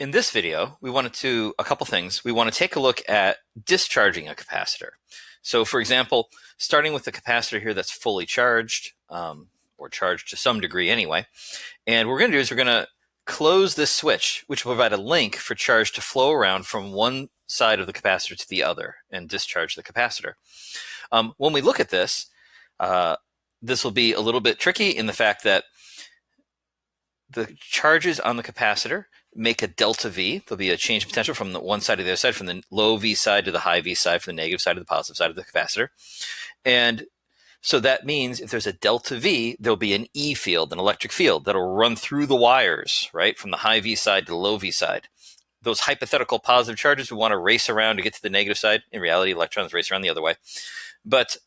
In this video, we want to do a couple things. We want to take a look at discharging a capacitor. So for example, starting with the capacitor here that's fully charged, or charged to some degree anyway. And what we're going to do is we're going to close this switch, which will provide a link for charge to flow around from one side of the capacitor to the other and discharge the capacitor. When we look at this, this will be a little bit tricky in the fact that the charges on the capacitor make a delta V. There'll be a change in potential from the one side to the other side, from the low V side to the high V side, from the negative side to the positive side of the capacitor. And so that means if there's a delta V, there'll be an E field, an electric field that'll run through the wires, right, from the high V side to the low V side. Those hypothetical positive charges we want to race around to get to the negative side. In reality, electrons race around the other way. But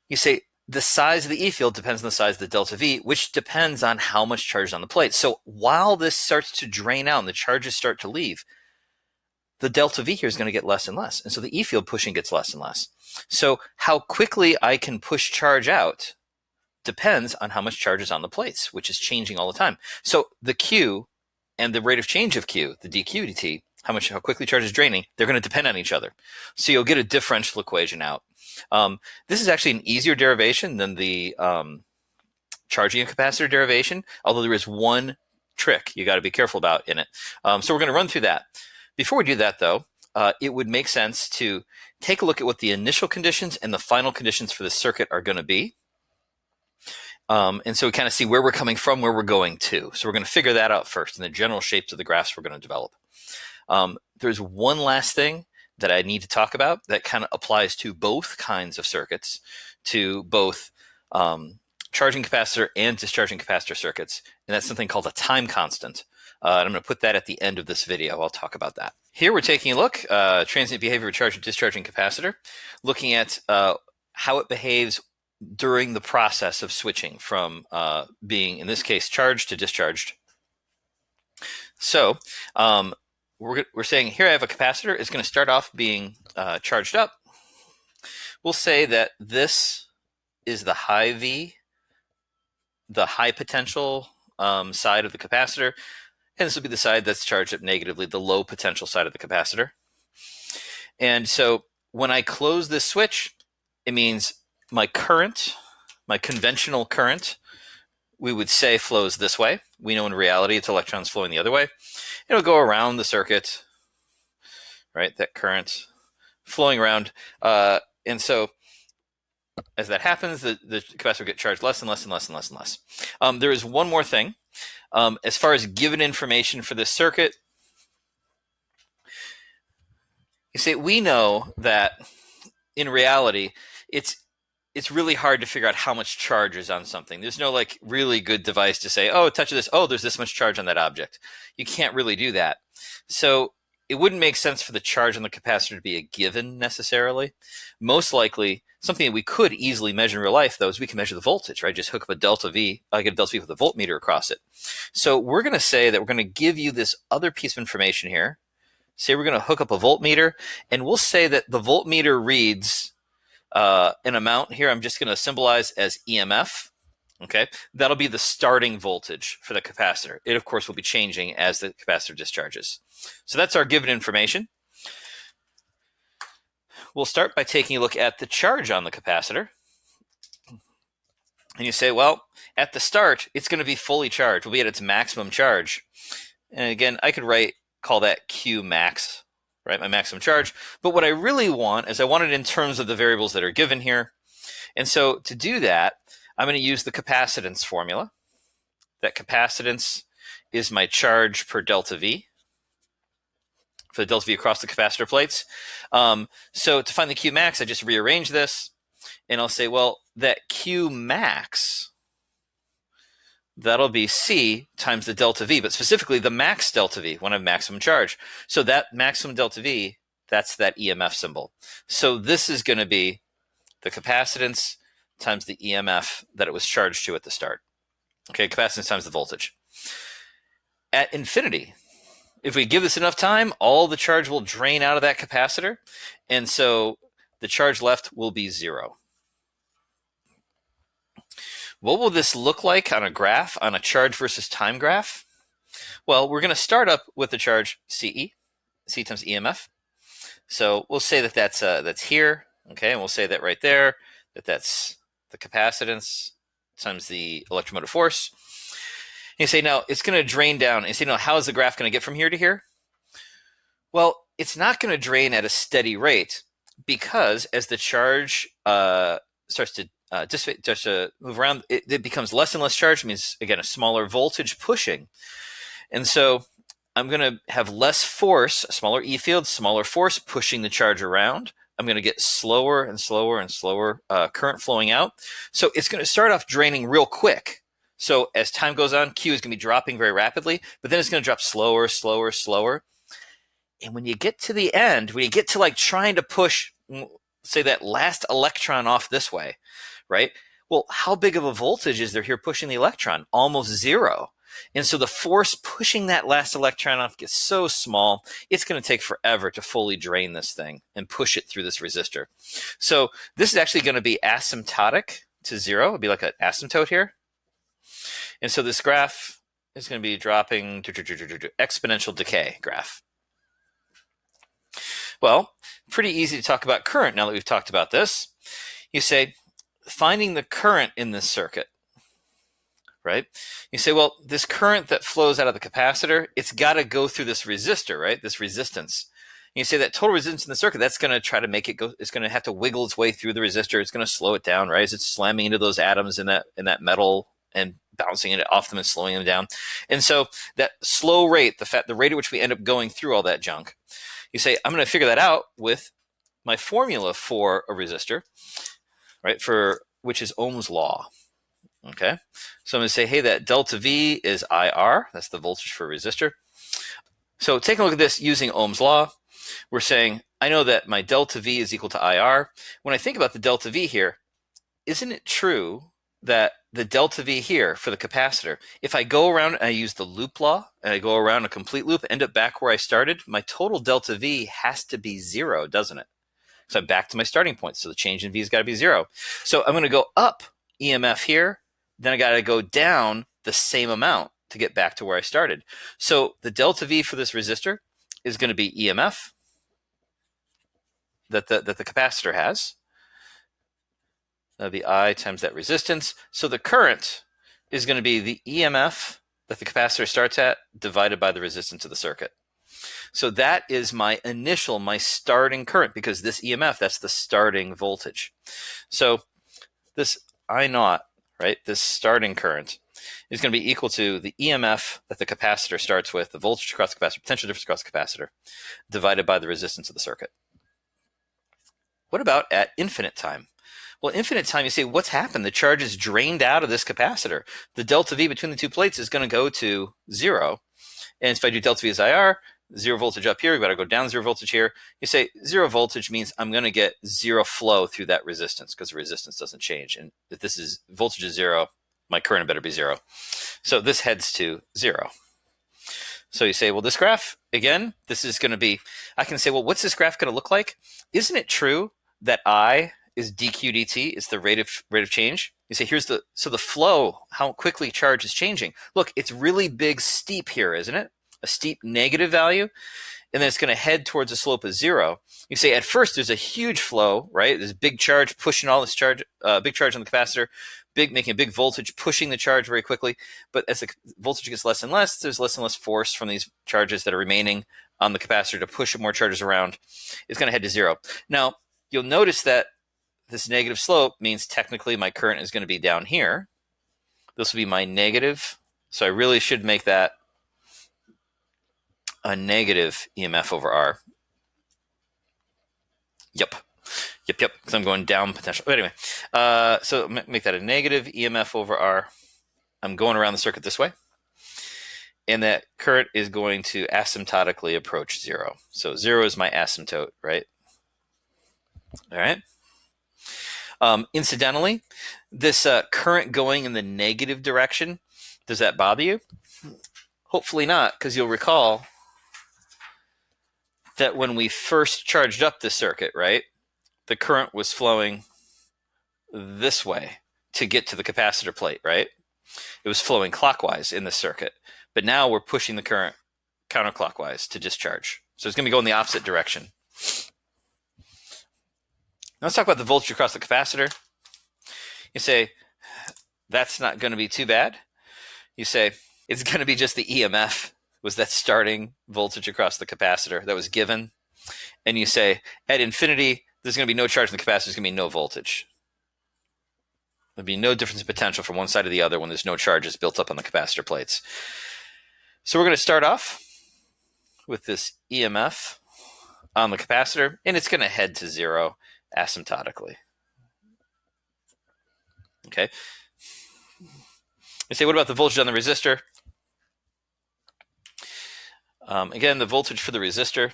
you say the size of the E field depends on the size of the delta V, which depends on how much charge is on the plate. So while this starts to drain out and the charges start to leave, the delta V here is going to get less and less. And so the E field pushing gets less and less. So how quickly I can push charge out depends on how much charge is on the plates, which is changing all the time. So the Q and the rate of change of Q, the dQ dt, how quickly charge is draining, they're going to depend on each other. So you'll get a differential equation out. This is actually an easier derivation than the charging a capacitor derivation, although there is one trick you got to be careful about in it. So we're going to run through that. Before we do that, though, it would make sense to take a look at what the initial conditions and the final conditions for the circuit are going to be. And so we kind of see where we're coming from, where we're going to. So we're going to figure that out first, and the general shapes of the graphs we're going to develop. There's one last thing that I need to talk about that kind of applies to both kinds of circuits, to both charging capacitor and discharging capacitor circuits, and that's something called a time constant. And I'm going to put that at the end of this video. I'll talk about that. Here we're taking a look, transient behavior of charging discharging capacitor, looking at how it behaves during the process of switching from being, in this case, charged to discharged. So we're saying here I have a capacitor. It's going to start off being charged up. We'll say that this is the high V, the high potential side of the capacitor, and this will be the side that's charged up negatively, the low potential side of the capacitor. And so when I close this switch, it means my current, my conventional current, we would say flows this way. We know in reality it's electrons flowing the other way. It'll go around the circuit, right? That current flowing around. And so as that happens, the capacitor will get charged less and less and less and less and less. There is one more thing. As far as given information for this circuit, you see, we know that in reality, it's really hard to figure out how much charge is on something. There's no like really good device to say, oh, touch this, oh, there's this much charge on that object. You can't really do that. So it wouldn't make sense for the charge on the capacitor to be a given necessarily. Most likely, something that we could easily measure in real life, though, is we can measure the voltage, right? Just hook up a delta V, get a delta V with a voltmeter across it. So we're going to say that we're going to give you this other piece of information here. Say we're going to hook up a voltmeter, and we'll say that the voltmeter reads an amount here I'm just going to symbolize as EMF. Okay, that'll be the starting voltage for the capacitor. It, of course, will be changing as the capacitor discharges. So that's our given information. We'll start by taking a look at the charge on the capacitor. And you say, well, at the start, it's going to be fully charged. We'll be at its maximum charge. And again, I could call that Q max, right, my maximum charge. But what I really want is I want it in terms of the variables that are given here. And so to do that, I'm going to use the capacitance formula. That capacitance is my charge per delta V, for the delta V across the capacitor plates. So to find the Q max, I just rearrange this, and I'll say, well, that Q max, that'll be C times the delta V, but specifically the max delta V when I have maximum charge. So that maximum delta V, that's that EMF symbol. So this is going to be the capacitance times the EMF that it was charged to at the start. Okay, capacitance times the voltage. At infinity, if we give this enough time, all the charge will drain out of that capacitor, and so the charge left will be 0. What will this look like on a graph, on a charge versus time graph? Well, we're going to start up with the charge CE, C times EMF. So we'll say that that's here, okay, and we'll say that right there, that's the capacitance times the electromotive force. And you say, now it's going to drain down. And you say, no, how is the graph going to get from here to here? Well, it's not going to drain at a steady rate because as the charge starts to dissipate, starts to move around, it becomes less and less charged. It means, again, a smaller voltage pushing. And so I'm going to have less force, a smaller E field, smaller force pushing the charge around. I'm going to get slower and slower and slower current flowing out. So it's going to start off draining real quick. So as time goes on, Q is going to be dropping very rapidly, but then it's going to drop slower, slower, slower. And when you get to the end, when you get to like trying to push, say, that last electron off this way, right? Well, how big of a voltage is there here pushing the electron? Almost zero. And so the force pushing that last electron off gets so small, it's going to take forever to fully drain this thing and push it through this resistor. So this is actually going to be asymptotic to zero. It'd be like an asymptote here. And so this graph is going to be dropping to exponential decay graph. Well, pretty easy to talk about current now that we've talked about this. You say, finding the current in this circuit, right? You say, well, this current that flows out of the capacitor, it's got to go through this resistor, right? This resistance. And you say that total resistance in the circuit, that's going to try to make it go, it's going to have to wiggle its way through the resistor. It's going to slow it down, right? As it's slamming into those atoms in that metal and bouncing it off them and slowing them down. And so that slow rate, the rate at which we end up going through all that junk, you say, I'm going to figure that out with my formula for a resistor, right? For which is Ohm's law. Okay. So I'm going to say, hey, that delta V is IR. That's the voltage for a resistor. So take a look at this using Ohm's law. We're saying, I know that my delta V is equal to IR. When I think about the delta V here, isn't it true that the delta V here for the capacitor, if I go around and I use the loop law and I go around a complete loop, end up back where I started, my total delta V has to be zero, doesn't it? So I'm back to my starting point. So the change in V has got to be zero. So I'm going to go up EMF here. Then I got to go down the same amount to get back to where I started. So the delta V for this resistor is going to be EMF that the capacitor has. That'll be I times that resistance. So the current is going to be the EMF that the capacitor starts at divided by the resistance of the circuit. So that is my starting current, because this EMF, that's the starting voltage. So this I naught, right, this starting current is going to be equal to the EMF that the capacitor starts with, the voltage across the capacitor, potential difference across the capacitor, divided by the resistance of the circuit. What about at infinite time? Well, infinite time, you say, what's happened? The charge is drained out of this capacitor. The delta V between the two plates is going to go to zero. And if I do delta V as IR, zero voltage up here, we've got to go down zero voltage here. You say zero voltage means I'm going to get zero flow through that resistance because the resistance doesn't change. And if this is voltage is zero, my current better be zero. So this heads to zero. So you say, well, this graph, again, this is going to be, I can say, well, what's this graph going to look like? Isn't it true that I is dq dt, is the rate of change? You say, so the flow, how quickly charge is changing. Look, it's really big, steep here, isn't it? A steep negative value, and then it's going to head towards a slope of zero. You say at first there's a huge flow, right? There's big charge pushing all this charge, big charge on the capacitor, making a big voltage, pushing the charge very quickly. But as the voltage gets less and less, there's less and less force from these charges that are remaining on the capacitor to push more charges around. It's going to head to zero. Now, you'll notice that this negative slope means technically my current is going to be down here. This will be my negative. So I really should make that a negative EMF over R. Yep, because I'm going down potential. But anyway, so make that a negative EMF over R. I'm going around the circuit this way. And that current is going to asymptotically approach zero. So zero is my asymptote, right? All right. Incidentally, this current going in the negative direction, does that bother you? Hopefully not, because you'll recall that when we first charged up this circuit, right, the current was flowing this way to get to the capacitor plate, right? It was flowing clockwise in the circuit. but now we're pushing the current counterclockwise to discharge. So it's going to be going the opposite direction. Now let's talk about the voltage across the capacitor. You say, that's not going to be too bad. You say, it's going to be just the EMF, was that starting voltage across the capacitor that was given. And you say, at infinity, there's going to be no charge in the capacitor, there's going to be no voltage. There'll be no difference in potential from one side to the other when there's no charges built up on the capacitor plates. So we're going to start off with this EMF on the capacitor, and it's going to head to zero asymptotically. Okay. You say, what about the voltage on the resistor? Again, the voltage for the resistor,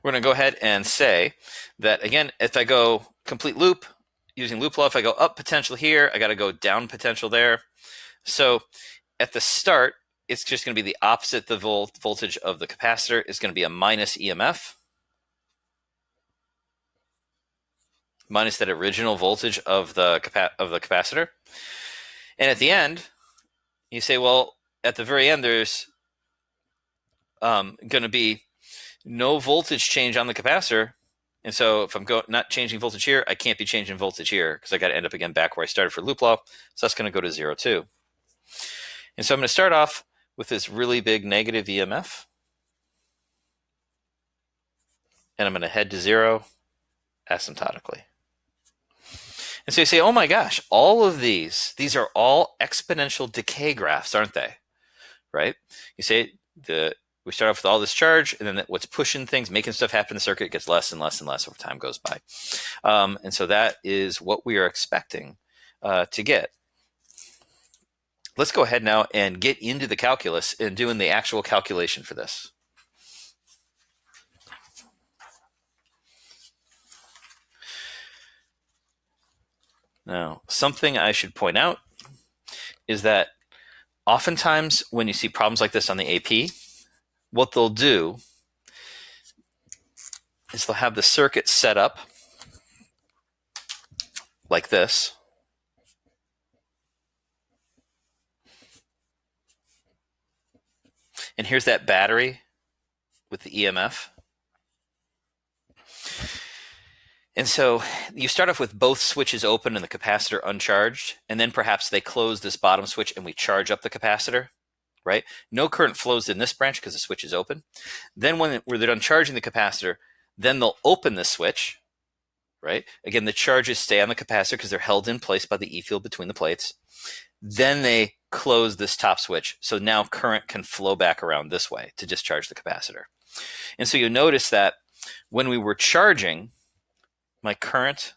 we're going to go ahead and say that, again, if I go complete loop, using loop law, if I go up potential here, I got to go down potential there. So at the start, it's just going to be the opposite. The voltage of the capacitor is going to be a minus EMF, minus that original voltage of the capacitor. And at the end, you say, well, at the very end, there's going to be no voltage change on the capacitor. And so if I'm not changing voltage here, I can't be changing voltage here because I got to end up again back where I started for loop law. So that's going to go to 0 too. And so I'm going to start off with this really big negative EMF. And I'm going to head to 0 asymptotically. And so you say, oh my gosh, all of these are all exponential decay graphs, aren't they? Right? You say we start off with all this charge, and then what's pushing things, making stuff happen in the circuit gets less and less and less over time goes by. And so that is what we are expecting to get. Let's go ahead now and get into the calculus and doing the actual calculation for this. Now, something I should point out is that oftentimes when you see problems like this on the AP, what they'll do is they'll have the circuit set up like this. And here's that battery with the EMF. And so you start off with both switches open and the capacitor uncharged, and then perhaps they close this bottom switch and we charge up the capacitor, right? No current flows in this branch because the switch is open. Then when they're done charging the capacitor, then they'll open the switch, right? Again, the charges stay on the capacitor because they're held in place by the E field between the plates. Then they close this top switch, so now current can flow back around this way to discharge the capacitor. And so you notice that when we were charging, my current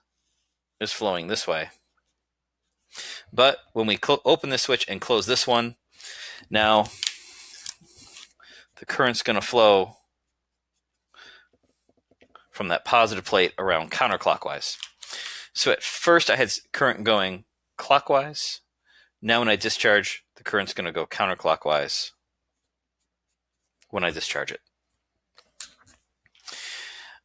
is flowing this way. But when we open this switch and close this one, now the current's going to flow from that positive plate around counterclockwise. So at first I had current going clockwise. Now when I discharge, the current's going to go counterclockwise when I discharge it.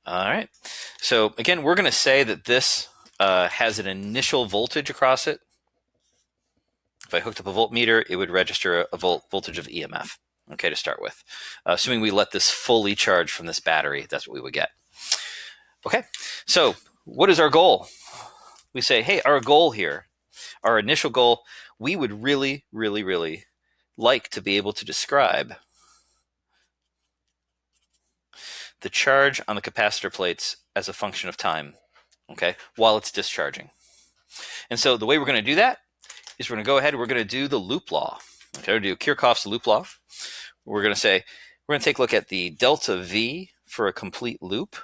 All right. So again, we're going to say that this has an initial voltage across it. If I hooked up a voltmeter, it would register a voltage of EMF, okay, to start with. Assuming we let this fully charge from this battery, that's what we would get. Okay, so what is our goal? We say, hey, our goal here, our initial goal, we would really, really, really like to be able to describe the charge on the capacitor plates as a function of time, okay, while it's discharging. And so the way we're going to do that is we're going to go ahead and we're going to do the loop law. Okay, we're going to do Kirchhoff's loop law. We're going to say, we're going to take a look at the delta V for a complete loop,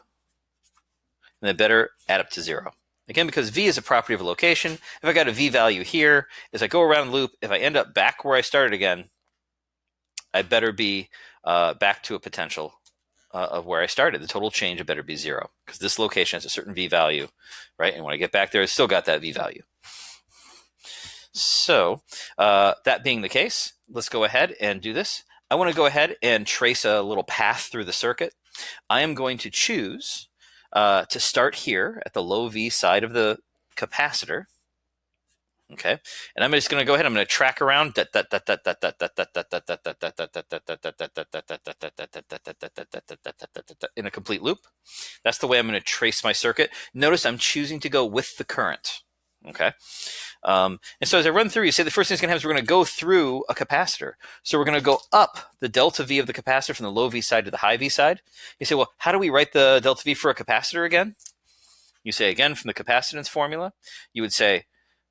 and then better add up to 0. Again, because V is a property of a location. If I got a V value here, as I go around the loop, if I end up back where I started again, I better be back to a potential of where I started. The total change had better be 0, because this location has a certain V value, right? And when I get back there, I still got that V value. So that being the case, let's go ahead and do this. I want to go ahead and trace a little path through the circuit. I am going to choose to start here at the low V side of the capacitor. Okay, and I'm just going to go ahead. I'm going to track around in a complete loop. That's the way I'm going to trace my circuit. Notice I'm choosing to go with the current. Okay. And so as I run through, you say the first thing it's going to have is we're going to go through a capacitor. So we're going to go up the delta V of the capacitor from the low V side to the high V side. You say, well, how do we write the delta V for a capacitor again? You say, again, from the capacitance formula, you would say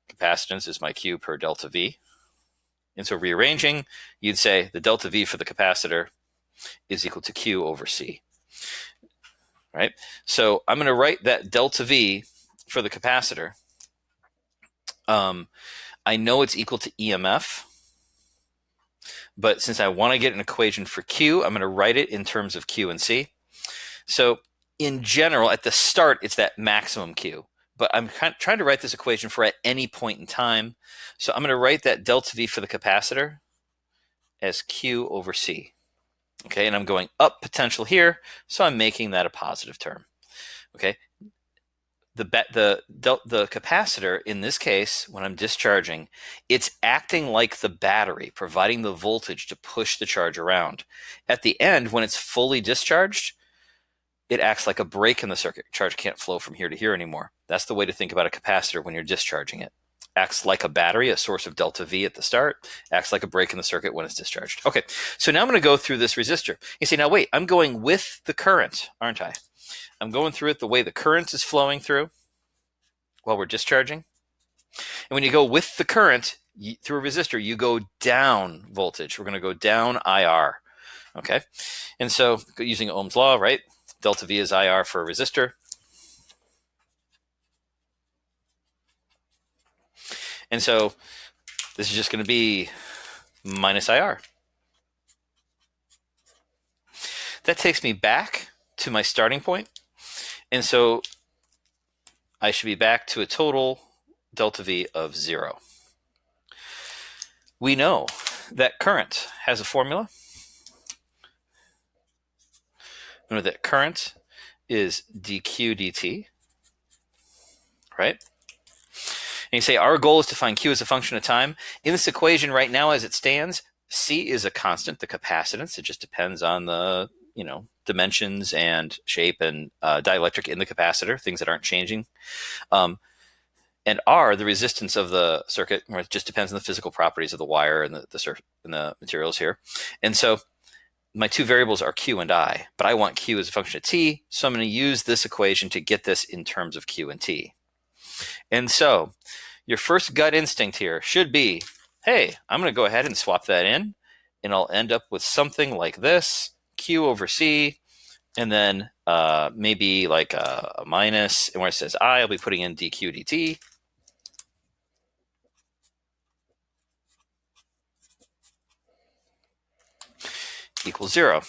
capacitance is my Q per delta V. And so rearranging, you'd say the delta V for the capacitor is equal to Q over C. Right? So I'm going to write that delta V for the capacitor. I know it's equal to EMF, but since I want to get an equation for Q, I'm going to write it in terms of Q and C. So in general, at the start, it's that maximum Q, but I'm trying to write this equation for at any point in time. So I'm going to write that delta V for the capacitor as Q over C. Okay, and I'm going up potential here, so I'm making that a positive term. Okay, the capacitor, in this case, when I'm discharging, it's acting like the battery, providing the voltage to push the charge around. At the end, when it's fully discharged, it acts like a break in the circuit. Charge can't flow from here to here anymore. That's the way to think about a capacitor when you're discharging it. Acts like a battery, a source of delta V at the start, acts like a break in the circuit when it's discharged. Okay, so now I'm going to go through this resistor. You say, now wait, I'm going with the current, aren't I? I'm going through it the way the current is flowing through while we're discharging. And when you go with the current through a resistor, you go down voltage. We're going to go down IR. Okay, and so using Ohm's law, right? Delta V is IR for a resistor. And so this is just going to be minus IR. That takes me back to my starting point. And so I should be back to a total delta V of 0. We know that current has a formula. We know that current is dq dt, right? And you say our goal is to find Q as a function of time. In this equation right now as it stands, C is a constant, the capacitance. It just depends on the dimensions and shape and dielectric in the capacitor, things that aren't changing. And R, the resistance of the circuit, where it just depends on the physical properties of the wire and the materials here. And so my two variables are Q and I, but I want Q as a function of T, so I'm going to use this equation to get this in terms of Q and T. And so your first gut instinct here should be, hey, I'm going to go ahead and swap that in, and I'll end up with something like this, Q over C, and then maybe like a minus, and where it says I, I'll be putting in dq dt. Equals 0.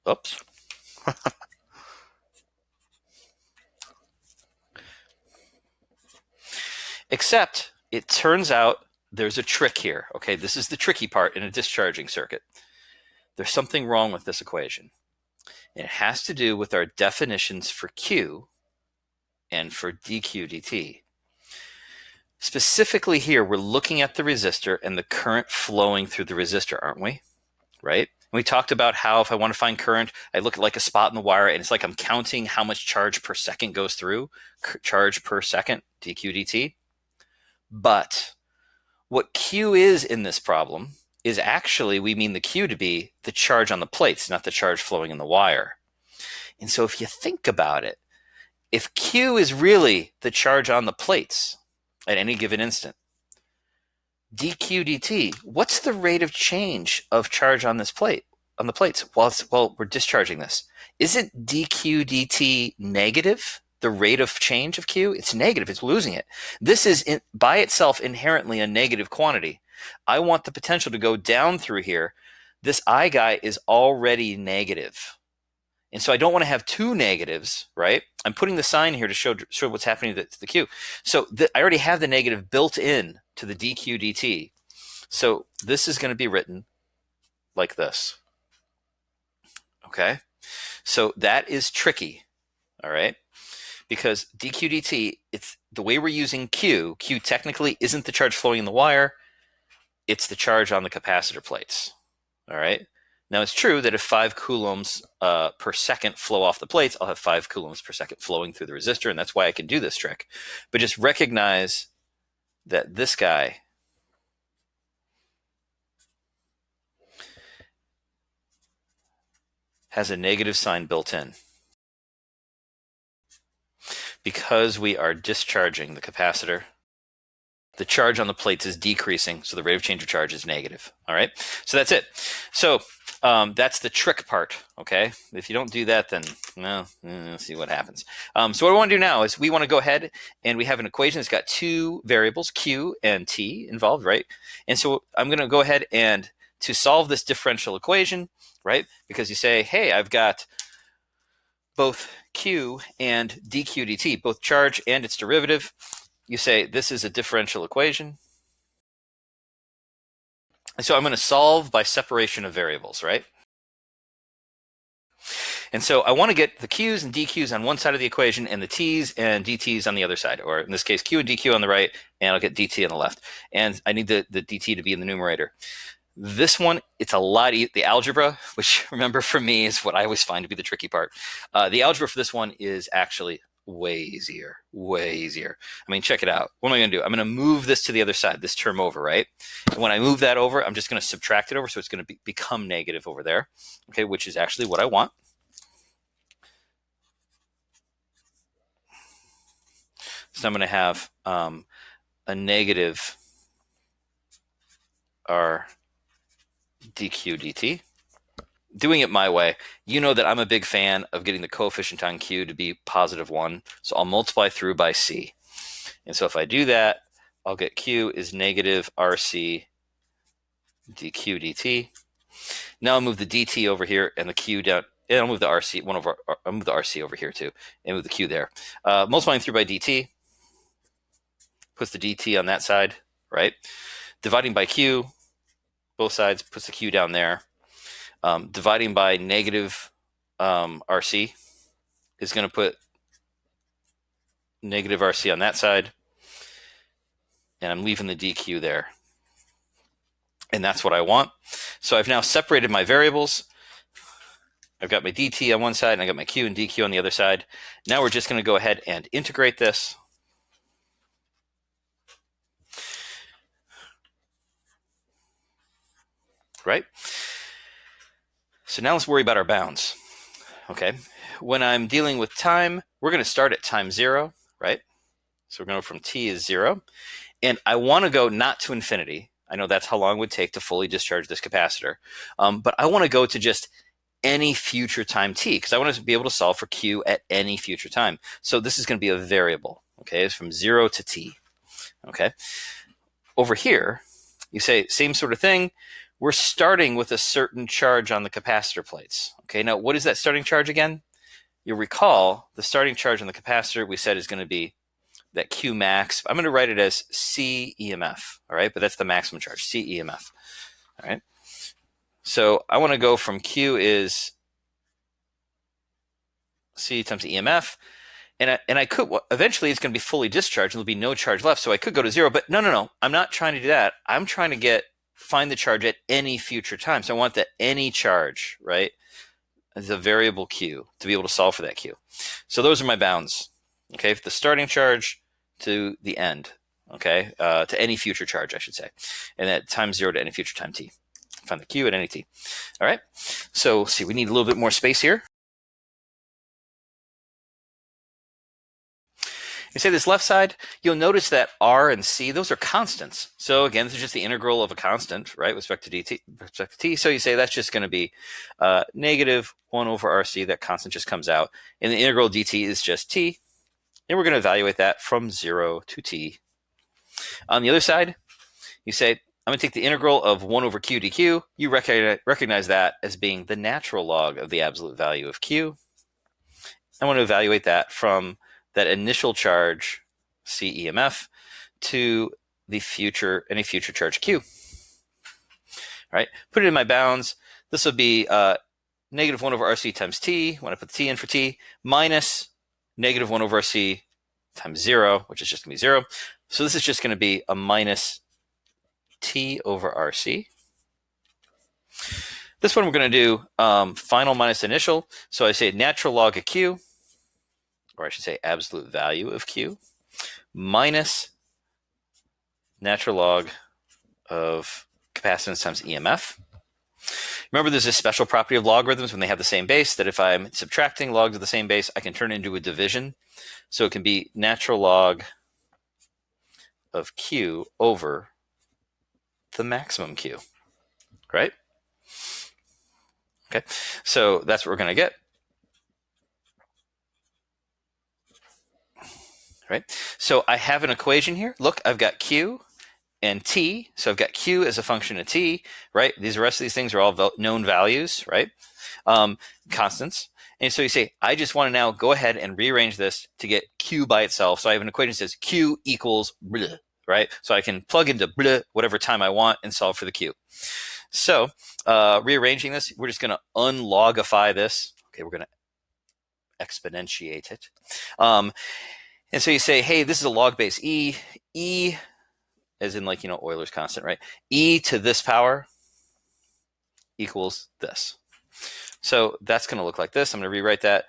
Oops. Except it turns out there's a trick here. Okay, this is the tricky part in a discharging circuit. There's something wrong with this equation. It has to do with our definitions for Q and for dq dt. Specifically here, we're looking at the resistor and the current flowing through the resistor, aren't we? Right? And we talked about how if I want to find current, I look at like a spot in the wire, and it's like I'm counting how much charge per second goes through, charge per second, dq dt. But what Q is in this problem is actually, we mean the Q to be the charge on the plates, not the charge flowing in the wire. And so if you think about it, if Q is really the charge on the plates at any given instant, dq dt, what's the rate of change of charge on this plate, on the plates, while we're discharging this? Isn't dq dt negative? The rate of change of Q, it's negative, it's losing it. This is by itself inherently a negative quantity. I want the potential to go down through here. This I guy is already negative. And so I don't want to have two negatives, right? I'm putting the sign here to show what's happening to the Q. So I already have the negative built in to the dq dt. So this is going to be written like this. Okay? So that is tricky, all right? because dq dt, it's the way we're using Q technically isn't the charge flowing in the wire, it's the charge on the capacitor plates. All right. Now it's true that if 5 coulombs per second flow off the plates, I'll have 5 coulombs per second flowing through the resistor, and that's why I can do this trick. But just recognize that this guy has a negative sign built in. Because we are discharging the capacitor, the charge on the plates is decreasing, so the rate of change of charge is negative. All right, so that's it. So that's the trick part, okay? If you don't do that, then, well, let's see what happens. So what I want to do now is we want to go ahead and we have an equation that's got 2 variables, Q and T, involved, right? And so I'm going to go ahead and to solve this differential equation, right? Because you say, hey, I've got both Q and dq dt, both charge and its derivative. You say this is a differential equation. And so I'm going to solve by separation of variables, right? And so I want to get the Q's and dq's on one side of the equation and the T's and dt's on the other side, or in this case, Q and dq on the right, and I'll get dt on the left. And I need the dt to be in the numerator. This one, it's a lot easier. The algebra, which remember for me is what I always find to be the tricky part. The algebra for this one is actually way easier, way easier. I mean, check it out. What am I going to do? I'm going to move this to the other side, this term over, right? And when I move that over, I'm just going to subtract it over, so it's going to become negative over there, okay, which is actually what I want. So I'm going to have a negative r dq dt. Doing it my way, you know that I'm a big fan of getting the coefficient on Q to be +1. So I'll multiply through by C. And so if I do that, I'll get Q is negative RC dq dt. Now I'll move the dt over here and the Q down. And I'll move the RC, I'll move the RC over here too, and move the Q there. Multiplying through by dt puts the dt on that side, right? Dividing by Q, both sides, puts the Q down there. Dividing by negative RC is going to put negative RC on that side. And I'm leaving the dq there. And that's what I want. So I've now separated my variables. I've got my dt on one side, and I got my q and dq on the other side. Now we're just going to go ahead and integrate this. Right? So now let's worry about our bounds. Okay, when I'm dealing with time, we're going to start at time 0, right? So we're going to go from t is 0. And I want to go not to infinity. I know that's how long it would take to fully discharge this capacitor. But I want to go to just any future time t, because I want to be able to solve for Q at any future time. So this is going to be a variable. Okay, it's from 0 to t. Okay, over here, you say same sort of thing. We're starting with a certain charge on the capacitor plates. Okay, now what is that starting charge again? You'll recall the starting charge on the capacitor we said is going to be that Q max. I'm going to write it as C EMF, all right? But that's the maximum charge, C EMF, all right? So I want to go from Q is C times EMF, and I could, eventually it's going to be fully discharged and there'll be no charge left, so I could go to 0, but no, I'm not trying to do that. I'm trying to find the charge at any future time. So I want that any charge, right, as a variable Q to be able to solve for that Q. So those are my bounds, okay, the starting charge to the end, okay, to any future charge, I should say, and at time 0 to any future time t. Find the Q at any t. All right, so see, we need a little bit more space here. You say this left side, you'll notice that R and C, those are constants. So again, this is just the integral of a constant, right, with respect to dt, with respect to t. So you say that's just going to be negative 1 over RC. That constant just comes out. And the integral dt is just t. And we're going to evaluate that from 0 to t. On the other side, you say, I'm going to take the integral of 1 over q dq. You recognize that as being the natural log of the absolute value of q. I want to evaluate that from that initial charge, C EMF, to the future, any future charge Q. All right, put it in my bounds. This will be negative 1 over RC times T, when I put the T in for T, minus negative 1 over RC times 0, which is just going to be 0. So this is just going to be a minus T over RC. This one we're going to do final minus initial. So I say natural log of Q, or I should say absolute value of Q, minus natural log of capacitance times EMF. Remember, there's a special property of logarithms when they have the same base that if I'm subtracting logs of the same base, I can turn it into a division. So it can be natural log of Q over the maximum Q, right? Okay, so that's what we're going to get. Right? So I have an equation here. Look, I've got Q and T. So I've got Q as a function of T, right? The rest of these things are all known values, right? Constants. And so you say, I just want to now go ahead and rearrange this to get Q by itself. So I have an equation that says Q equals blah, right? So I can plug into blah whatever time I want and solve for the Q. So rearranging this, we're just going to unlogify this. Okay, we're going to exponentiate it. And so you say, hey, this is a log base E. E, as in like, Euler's constant, right? E to this power equals this. So that's going to look like this. I'm going to rewrite that.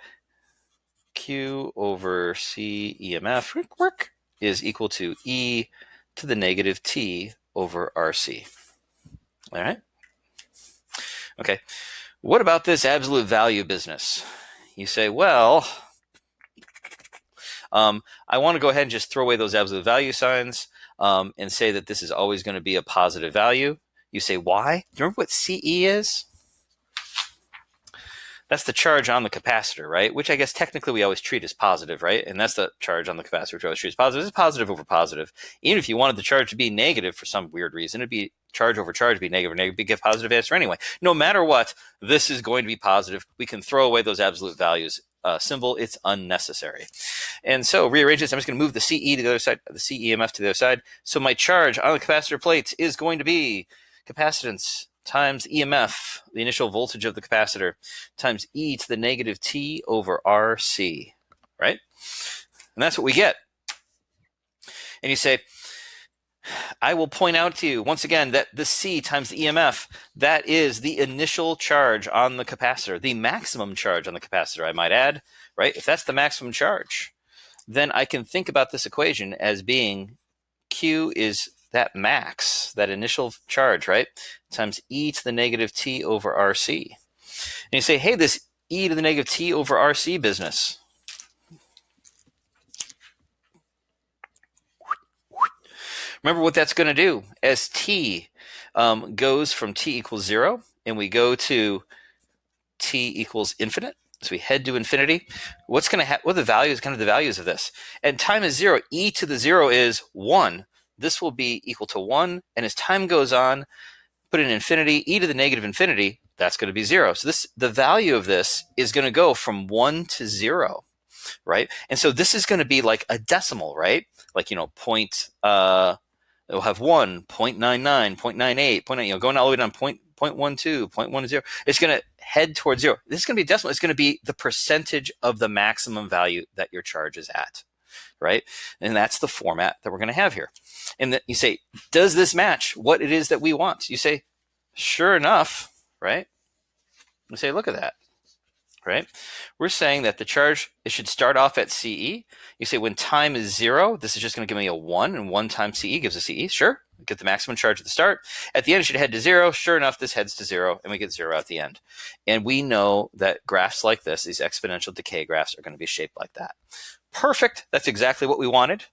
Q over C EMF is equal to E to the negative T over RC. All right? Okay. What about this absolute value business? You say, well, I want to go ahead and just throw away those absolute value signs and say that this is always going to be a positive value. You say, why? Do you remember what CE is? That's the charge on the capacitor, right? Which I guess technically we always treat as positive, right? And that's the charge on the capacitor which we always treat as positive. It's positive over positive. Even if you wanted the charge to be negative for some weird reason, it'd be charge over charge, be negative or negative, be a positive answer anyway. No matter what, this is going to be positive. We can throw away those absolute values symbol. It's unnecessary. And so rearrange this. I'm just going to move the CE to the other side, the CEMF to the other side. So my charge on the capacitor plate is going to be capacitance times EMF, the initial voltage of the capacitor, times E to the negative T over RC, right? And that's what we get. And you say, I will point out to you once again that the C times the EMF, that is the initial charge on the capacitor, the maximum charge on the capacitor, I might add, right? If that's the maximum charge, then I can think about this equation as being Q is that max, that initial charge, right? Times E to the negative T over RC. And you say, hey, this E to the negative T over RC business. Remember what that's going to do. As T goes from T equals 0, and we go to T equals infinite, so we head to infinity, what's going to happen? What are the values, kind of the values of this? And time is 0. E to the 0 is 1. This will be equal to 1. And as time goes on, put in infinity, e to the negative infinity, that's going to be 0. So the value of this is going to go from 1 to 0, right? And so this is going to be like a decimal, right? Like, it'll have 1, 0.99, 0.98, 0.9, going all the way down 0.12, 0.10. It's going to head towards 0. This is going to be decimal. It's going to be the percentage of the maximum value that your charge is at, right? And that's the format that we're going to have here. And you say, does this match what it is that we want? You say, sure enough, right? You say, look at that, right? We're saying that the charge, it should start off at CE. You say when time is 0, this is just going to give me a 1, and 1 times CE gives a CE. Sure, get the maximum charge at the start. At the end, it should head to 0. Sure enough, this heads to 0, and we get 0 at the end. And we know that graphs like this, these exponential decay graphs, are going to be shaped like that. Perfect. That's exactly what we wanted.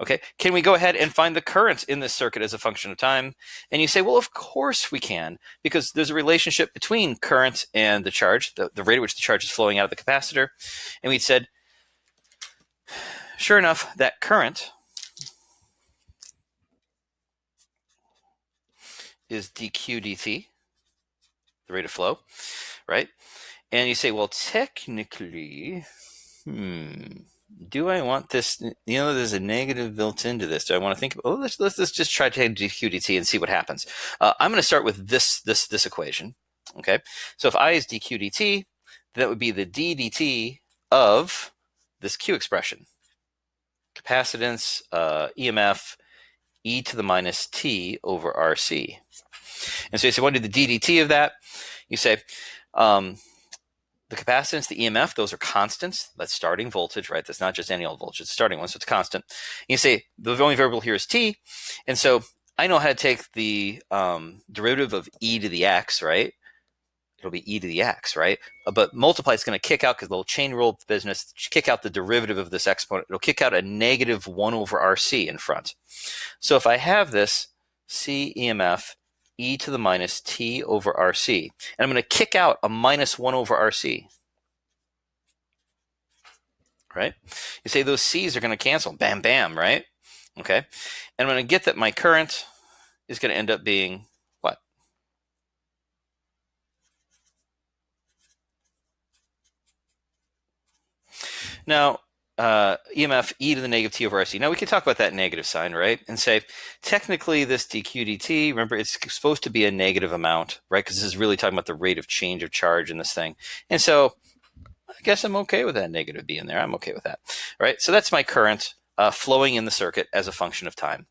Okay, can we go ahead and find the current in this circuit as a function of time? And you say, well, of course we can, because there's a relationship between current and the charge, the rate at which the charge is flowing out of the capacitor. And we said, sure enough, that current is dq dt, the rate of flow, right? And you say, well, technically, do I want this? There's a negative built into this. Do I want to think? Let's just try to take dq dt and see what happens. I'm going to start with this equation. Okay, so if I is dq dt, that would be the d dt of this Q expression. Capacitance, EMF, e to the minus t over RC. And so you say, what do the ddt of that? You say, the capacitance, the EMF, those are constants. That's starting voltage, right? That's not just any old voltage. It's starting one, so it's constant. And you say, the only variable here is t. And so I know how to take the derivative of e to the x, right? It'll be e to the x, right? But multiply is going to kick out, because the little chain rule business, kick out the derivative of this exponent. It'll kick out a negative 1 over RC in front. So if I have this C EMF e to the minus t over RC, and I'm going to kick out a minus 1 over RC, right? You say those C's are going to cancel. Bam, bam, right? Okay. And I'm going to get that my current is going to end up being what? Now, EMF e to the negative t over RC. Now, we can talk about that negative sign, right? And say, technically, this dq dt, remember, it's supposed to be a negative amount, right? Because this is really talking about the rate of change of charge in this thing. And so I guess I'm okay with that negative being there. I'm okay with that, right? So that's my current flowing in the circuit as a function of time.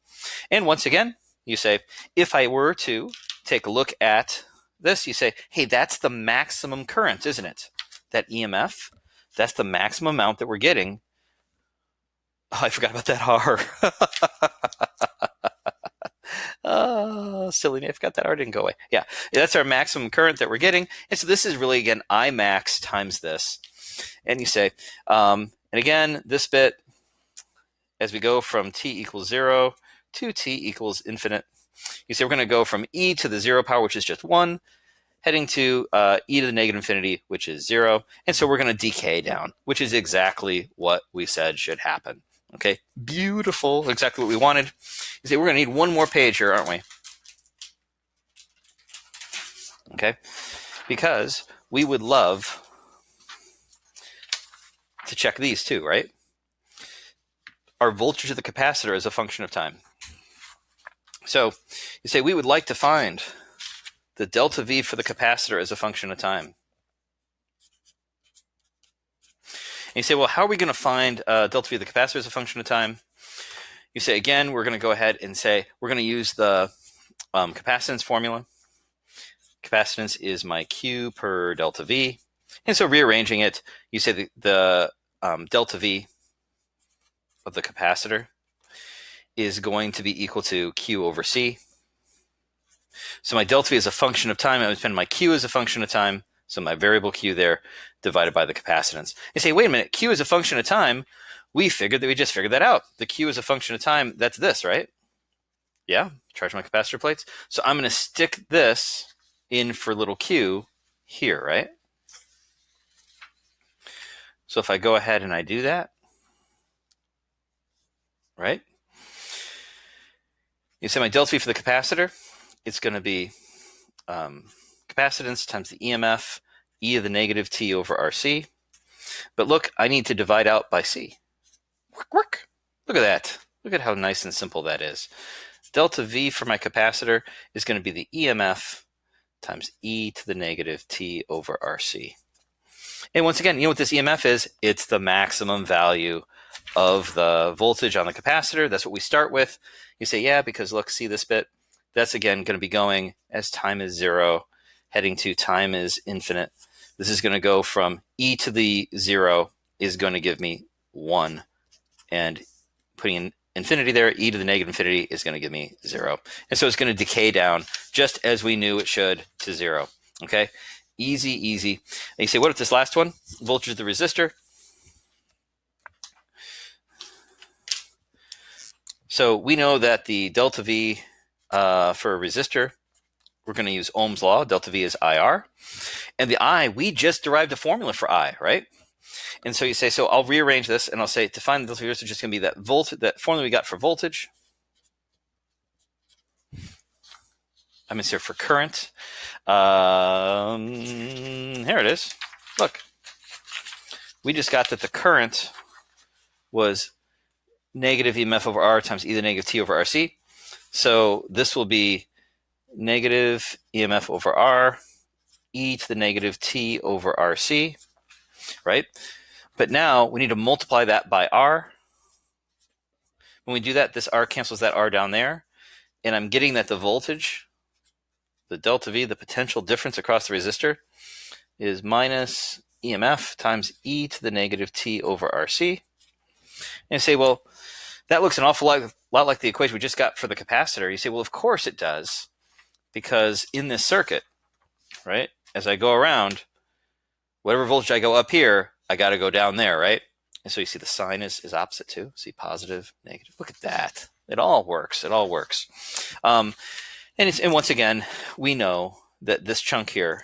And once again, you say, if I were to take a look at this, you say, hey, that's the maximum current, isn't it? That EMF, that's the maximum amount that we're getting. Oh, I forgot about that R. Oh, silly me. I forgot that R didn't go away. Yeah, that's our maximum current that we're getting. And so this is really, again, I max times this. And you say, and again, this bit, as we go from t equals 0 to t equals infinite, you say we're going to go from e to the 0 power, which is just 1, heading to e to the negative infinity, which is 0. And so we're going to decay down, which is exactly what we said should happen. Okay, beautiful, exactly what we wanted. You say we're going to need one more page here, aren't we? Okay, because we would love to check these too, right? Our voltage of the capacitor is a function of time. So you say we would like to find the delta V for the capacitor as a function of time. And you say, well, how are we going to find delta V of the capacitor as a function of time? You say, again, we're going to go ahead and say we're going to use the capacitance formula. Capacitance is my Q per delta V. And so rearranging it, you say the delta V of the capacitor is going to be equal to Q over C. So my delta V is a function of time. I would spend my Q as a function of time. So my variable Q there divided by the capacitance. You say, wait a minute, Q is a function of time. We just figured that out. The Q is a function of time. That's this, right? Yeah, charge my capacitor plates. So I'm going to stick this in for little q here, right? So if I go ahead and I do that, right? You say my delta V for the capacitor, it's going to be capacitance times the EMF, e to the negative t over RC. But look, I need to divide out by C. Work. Look at that. Look at how nice and simple that is. Delta V for my capacitor is going to be the EMF times e to the negative t over RC. And once again, you know what this EMF is? It's the maximum value of the voltage on the capacitor. That's what we start with. You say, yeah, because look, see this bit? That's, again, going to be going as time is 0, heading to time is infinite. This is going to go from e to the 0 is going to give me 1. And putting in infinity there, e to the negative infinity is going to give me 0. And so it's going to decay down just as we knew it should to 0. Okay? Easy, easy. And you say, what if this last one? Voltage of the resistor. So we know that the delta V for a resistor, we're going to use Ohm's law. Delta V is IR. And the I, we just derived a formula for I, right? And so you say, so I'll rearrange this and I'll say to find the delta V resistor, just going to be that formula we got for voltage. I'm here for current. Here it is. Look, we just got that the current was negative EMF over R times e to the negative t over RC. So this will be negative EMF over R, e to the negative t over RC, right? But now we need to multiply that by R. When we do that, this R cancels that R down there. And I'm getting that the voltage, the delta V, the potential difference across the resistor, is minus EMF times e to the negative t over RC. And you say, well, that looks an awful lot like the equation we just got for the capacitor. You say, well, of course it does, because in this circuit, right, as I go around, whatever voltage I go up here, I got to go down there, right? And so you see the sign is opposite too. See, positive, negative. Look at that. It all works. It all works. And once again, we know that this chunk here,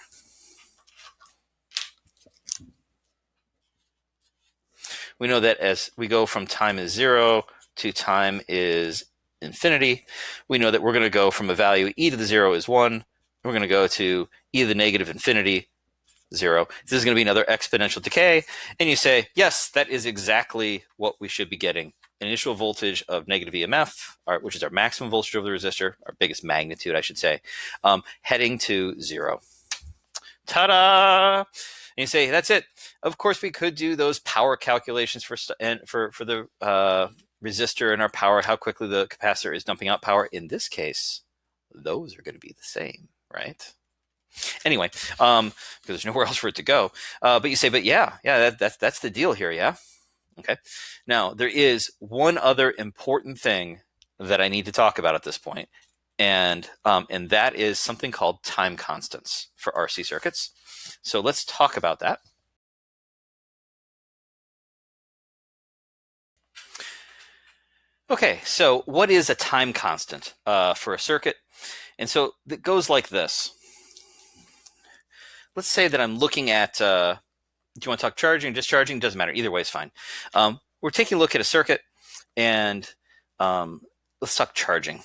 we know that as we go from time is 0 to time is infinity, we know that we're going to go from a value e to the 0 is 1. We're going to go to e to the negative infinity, 0. This is going to be another exponential decay. And you say, yes, that is exactly what we should be getting. An initial voltage of negative EMF, which is our maximum voltage over the resistor, our biggest magnitude, I should say, heading to 0. Ta-da! And you say, that's it. Of course, we could do those power calculations for the resistor and our power, how quickly the capacitor is dumping out power. In this case, those are going to be the same, right? Anyway, because there's nowhere else for it to go. But you say, but yeah, that's the deal here, yeah? Okay. Now, there is one other important thing that I need to talk about at this point, and that is something called time constants for RC circuits. So let's talk about that. Okay, so what is a time constant for a circuit? And so it goes like this. Let's say that I'm looking at, do you want to talk charging, discharging? Doesn't matter. Either way is fine. We're taking a look at a circuit, and let's talk charging.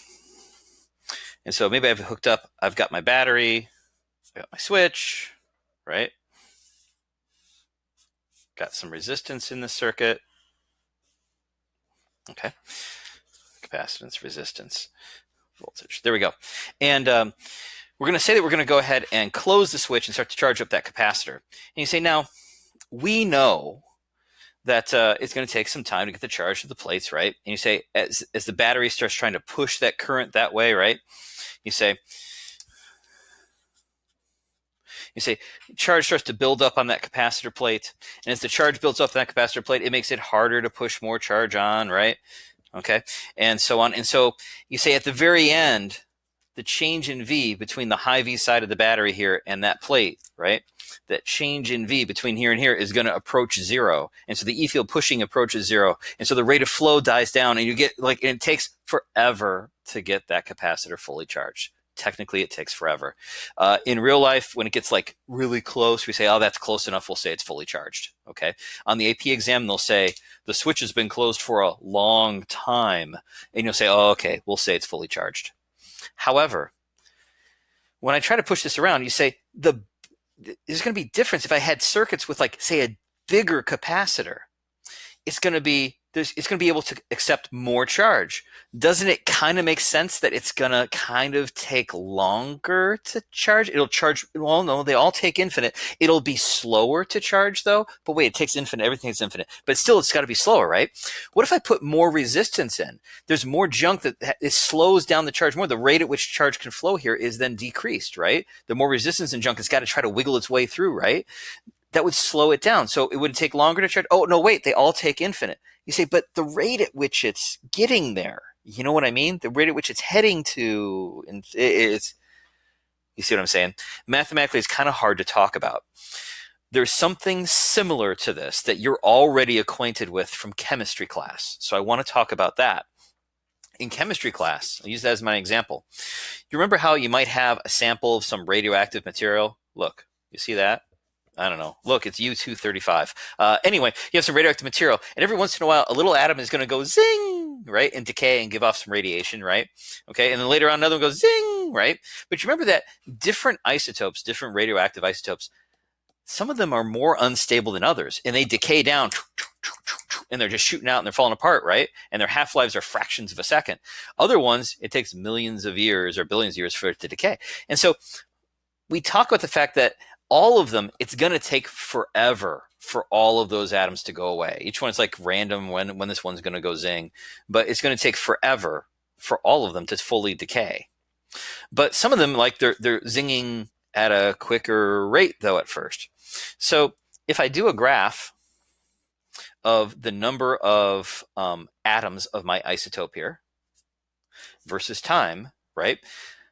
And so maybe I've hooked up, I've got my battery, I got my switch, right? Got some resistance in the circuit. Okay. Capacitance, resistance, voltage. There we go. And we're going to say that we're going to go ahead and close the switch and start to charge up that capacitor. And you say, now, we know that it's going to take some time to get the charge to the plates, right? And you say, as the battery starts trying to push that current that way, right? You say, charge starts to build up on that capacitor plate. And as the charge builds up on that capacitor plate, it makes it harder to push more charge on, right? Okay, and so on. And so you say at the very end, the change in V between the high V side of the battery here and that plate, right? That change in V between here and here is going to approach 0. And so the E field pushing approaches 0. And so the rate of flow dies down, and you get and it takes forever to get that capacitor fully charged. Technically, it takes forever. In real life, when it gets really close, we say, oh, that's close enough. We'll say it's fully charged. Okay. On the AP exam, they'll say the switch has been closed for a long time. And you'll say, oh, okay, we'll say it's fully charged. However, when I try to push this around, you say there's going to be difference if I had circuits with say a bigger capacitor. It's going to be able to accept more charge. Doesn't it kind of make sense that it's going to kind of take longer to charge? It'll charge, well, no, they all take infinite. It'll be slower to charge though, but wait, it takes infinite, everything is infinite, but still it's got to be slower, right? What if I put more resistance in? There's more junk that it slows down the charge more. The rate at which charge can flow here is then decreased, right? The more resistance and junk, it's got to try to wiggle its way through, right? That would slow it down. So it would take longer to charge. Oh, no, wait, they all take infinite. You say, but the rate at which it's getting there, you know what I mean? The rate at which it's heading to, is, you see what I'm saying? Mathematically, it's kind of hard to talk about. There's something similar to this that you're already acquainted with from chemistry class. So I want to talk about that. In chemistry class, I'll use that as my example. You remember how you might have a sample of some radioactive material? Look, you see that? I don't know. Look, it's U-235. Anyway, you have some radioactive material, and every once in a while, a little atom is going to go zing, right, and decay and give off some radiation, right? Okay, and then later on, another one goes zing, right? But you remember that different isotopes, different radioactive isotopes, some of them are more unstable than others, and they decay down, and they're just shooting out and they're falling apart, right? And their half-lives are fractions of a second. Other ones, it takes millions of years or billions of years for it to decay. And so we talk about the fact that all of them, it's going to take forever for all of those atoms to go away. Each one is like random when this one's going to go zing, but it's going to take forever for all of them to fully decay. But some of them, like they're zinging at a quicker rate though at first. So if I do a graph of the number of atoms of my isotope here versus time, right?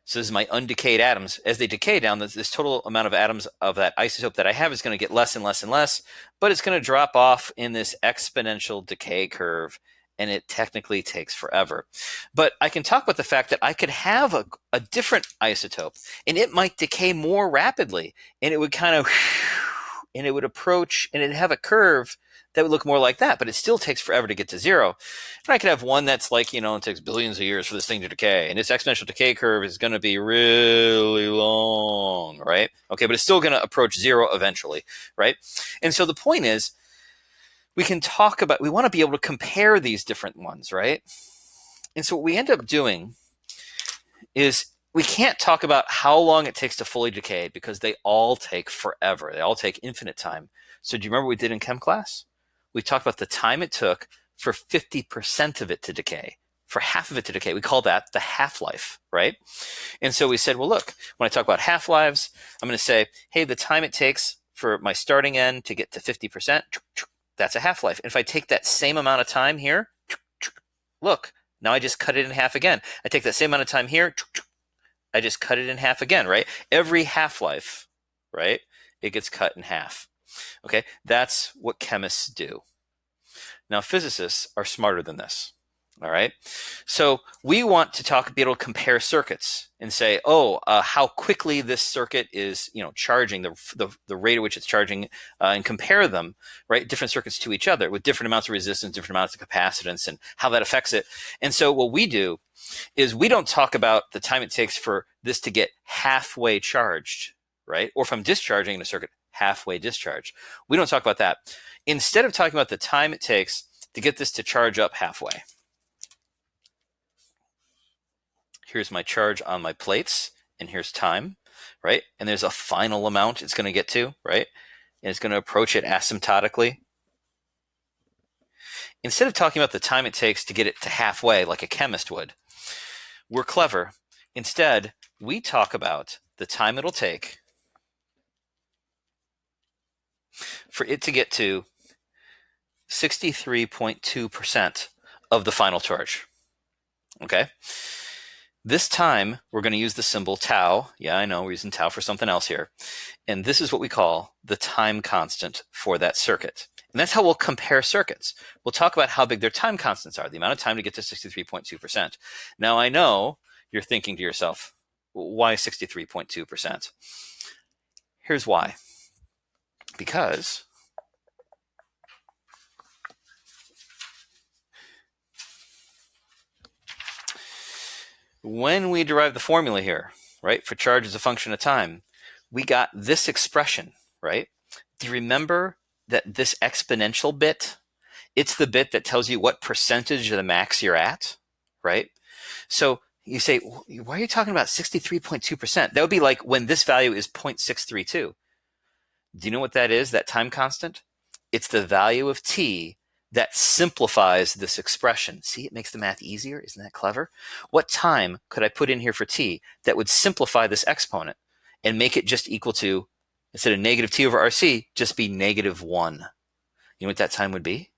So this is my undecayed atoms. As they decay down, this total amount of atoms of that isotope that I have is going to get less and less and less, but it's going to drop off in this exponential decay curve, and it technically takes forever. But I can talk about the fact that I could have a different isotope, and it might decay more rapidly, and it would kind of, and it would approach, and it'd have a curve that would look more like that, but it still takes forever to get to zero. And I could have one that's like, it takes billions of years for this thing to decay, and its exponential decay curve is going to be really long, right? Okay, but it's still going to approach zero eventually, right? And so the point is, we want to be able to compare these different ones, right? And so what we end up doing is we can't talk about how long it takes to fully decay because they all take forever. They all take infinite time. So do you remember what we did in chem class? We talked about the time it took for 50% of it to decay, for half of it to decay. We call that the half-life, right? And so we said, well, look, when I talk about half-lives, I'm going to say, hey, the time it takes for my starting end to get to 50%, that's a half-life. And if I take that same amount of time here, look, now I just cut it in half again. I take that same amount of time here, I just cut it in half again, right? Every half-life, right, it gets cut in half. Okay, that's what chemists do. Now, physicists are smarter than this. All right, so we want to be able to compare circuits and say, how quickly this circuit is, charging, the rate at which it's charging, and compare them, right, different circuits to each other with different amounts of resistance, different amounts of capacitance, and how that affects it. And so what we do is we don't talk about the time it takes for this to get halfway charged, right, or if I'm discharging in a circuit, halfway discharge. We don't talk about that. Instead of talking about the time it takes to get this to charge up halfway, here's my charge on my plates, and here's time, right? And there's a final amount it's going to get to, right? And it's going to approach it asymptotically. Instead of talking about the time it takes to get it to halfway like a chemist would, we're clever. Instead, we talk about the time it'll take for it to get to 63.2% of the final charge. Okay? This time, we're going to use the symbol tau. Yeah, I know, we're using tau for something else here. And this is what we call the time constant for that circuit. And that's how we'll compare circuits. We'll talk about how big their time constants are, the amount of time to get to 63.2%. Now, I know you're thinking to yourself, why 63.2%? Here's why. Because when we derive the formula here, right, for charge as a function of time, we got this expression, right? Do you remember that this exponential bit, it's the bit that tells you what percentage of the max you're at, right? So you say, why are you talking about 63.2%? That would be like when this value is 0.632. Do you know what that is, that time constant? It's the value of t that simplifies this expression. See, it makes the math easier. Isn't that clever? What time could I put in here for t that would simplify this exponent and make it just equal to, instead of negative t over RC, just be -1? You know what that time would be?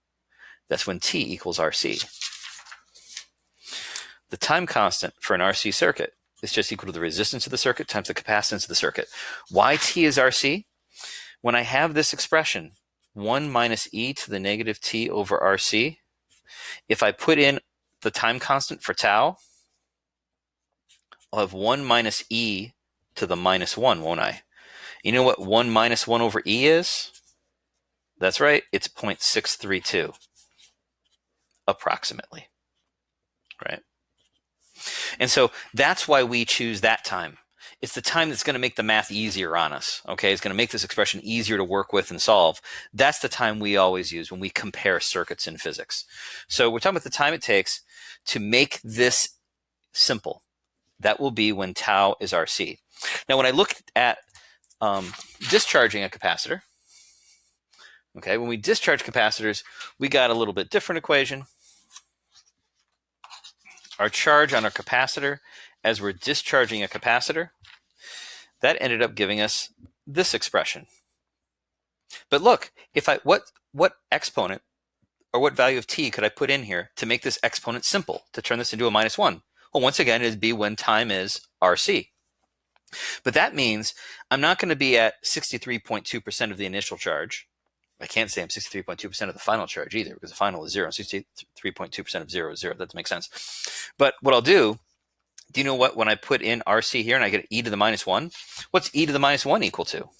That's when t equals RC. The time constant for an RC circuit is just equal to the resistance of the circuit times the capacitance of the circuit. Why t is RC? When I have this expression, 1 minus e to the negative t over RC, if I put in the time constant for tau, I'll have 1 minus e to the -1, won't I? You know what 1 minus 1 over e is? That's right, it's 0.632, approximately, right? And so that's why we choose that time. It's the time that's going to make the math easier on us, okay? It's going to make this expression easier to work with and solve. That's the time we always use when we compare circuits in physics. So we're talking about the time it takes to make this simple. That will be when tau is RC. Now, when I look at discharging a capacitor. Okay, when we discharge capacitors, we got a little bit different equation. Our charge on our capacitor as we're discharging a capacitor, that ended up giving us this expression. But look, if I what exponent or what value of t could I put in here to make this exponent simple, to turn this into a -1? Well, once again, it'd be when time is RC. But that means I'm not going to be at 63.2% of the initial charge. I can't say I'm 63.2% of the final charge either, because the final is 0. 63.2% of 0 is 0. That doesn't make sense. But what I'll do you know what, when I put in RC here and I get e to the -1, what's e to the -1 equal to?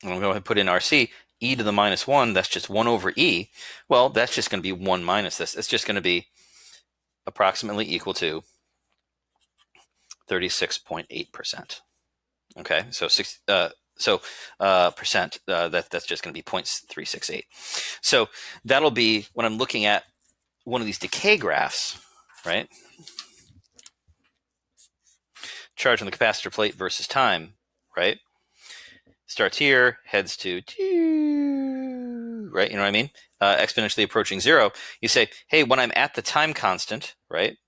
And I'm going to put in RC, e to the -1, that's just 1 over e. Well, that's just going to be 1 minus this. It's just going to be approximately equal to 36.8%. Okay, so percent, that's just going to be 0.368. So that'll be when I'm looking at one of these decay graphs, right? Charge on the capacitor plate versus time, right? Starts here, heads to, right? You know what I mean? Exponentially approaching 0. You say, hey, when I'm at the time constant, right?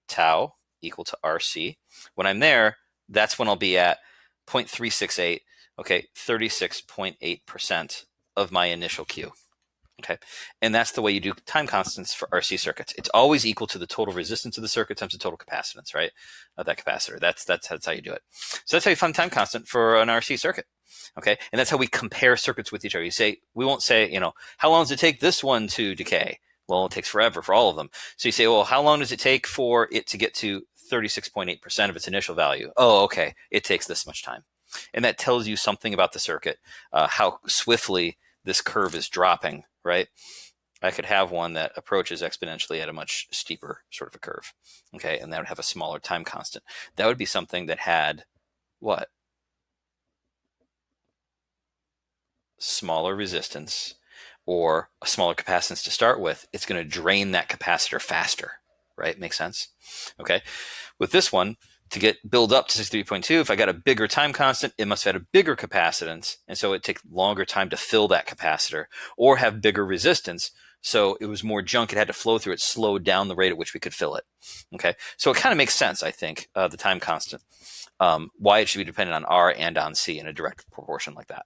Tau equal to RC. When I'm there, that's when I'll be at 0.368, okay, 36.8% of my initial Q. Okay, and that's the way you do time constants for RC circuits. It's always equal to the total resistance of the circuit times the total capacitance, right, of that capacitor. That's how you do it. So that's how you find time constant for an RC circuit. Okay, and that's how we compare circuits with each other. You say, we won't say, you know, how long does it take this one to decay? Well, it takes forever for all of them. So you say, well, how long does it take for it to get to 36.8% of its initial value? Oh, okay, it takes this much time. And that tells you something about the circuit, how swiftly this curve is dropping, right? I could have one that approaches exponentially at a much steeper sort of a curve, okay? And that would have a smaller time constant. That would be something that had what? Smaller resistance or a smaller capacitance to start with. It's going to drain that capacitor faster, right? Makes sense? Okay. With this one, to build up to 63.2, if I got a bigger time constant, it must have had a bigger capacitance, and so it takes longer time to fill that capacitor, or have bigger resistance, so it was more junk it had to flow through. It slowed down the rate at which we could fill it. Okay, so it kind of makes sense, I think, the time constant, why it should be dependent on R and on C in a direct proportion like that.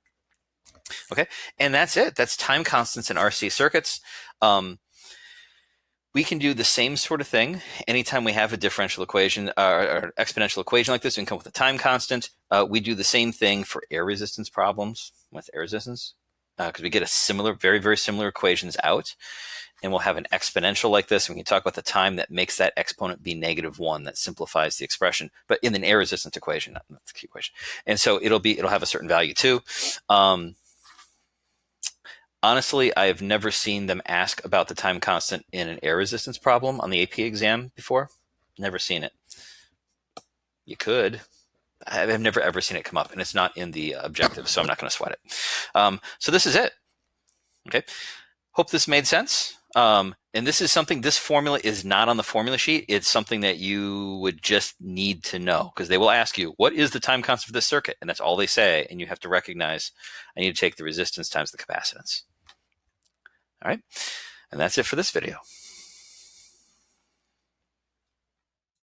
Okay, and that's it. That's time constants in RC circuits. We can do the same sort of thing anytime we have a differential equation or exponential equation like this. We can come up with a time constant. We do the same thing for air resistance problems with air resistance, because we get a similar, very, very similar equations out, and we'll have an exponential like this, and we can talk about the time that makes that exponent be -1. That simplifies the expression, but in an air resistance equation, not the key equation. And so it'll have a certain value too. Honestly, I have never seen them ask about the time constant in an air resistance problem on the AP exam before. Never seen it. You could. I've never ever seen it come up, and it's not in the objective, so I'm not going to sweat it. So this is it. Okay. Hope this made sense. And this is something, this formula is not on the formula sheet. It's something that you would just need to know, because they will ask you, what is the time constant for this circuit? And that's all they say. And you have to recognize, I need to take the resistance times the capacitance. All right. And that's it for this video.